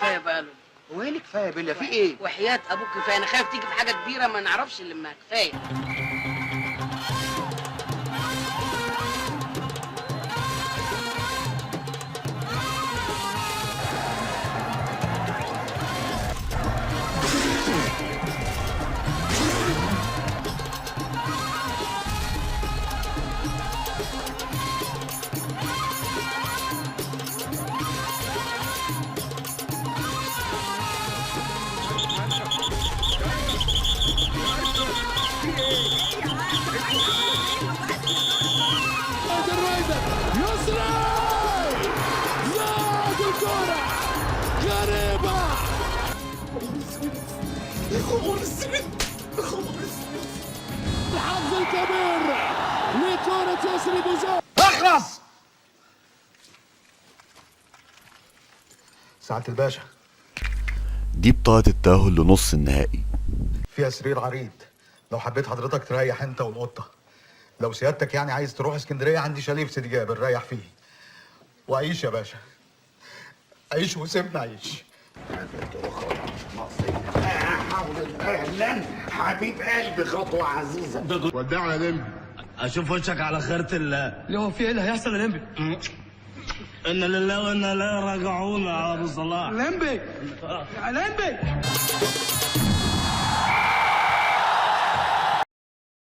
كفايه بقى له. هو ايه اللي كفايه يا بيليا؟ في ايه؟ وحياه ابوك كفايه، انا خايف تيجي في حاجه كبيره ما نعرفش نلمها. كفايه. يسري زاد الكرة غريبة. يا خبر اسود، يا خبر اسود. الحظ الكبير لكرة يسري بوزار. اخلص. سعادة الباشا، دي بطاقة التأهل لنص النهائي. فيها سرير عريض لو حبيت حضرتك تريح انت والقطه. لو سيادتك يعني عايز تروح اسكندريه، عندي شاليه في سيدي جابر ريح فيه. وعيش يا باشا، عيش وسيبنا عيش. اهلا حبيب قلبي، خطوه عزيزه. ودعنا يا لمبي. اشوف وشك على خيرة الله. اللي هو في ايه اللي هيحصل يا لمبي؟ ان لله وانا لا راجعون يا ابو صلاح. لمبي يا لمبي.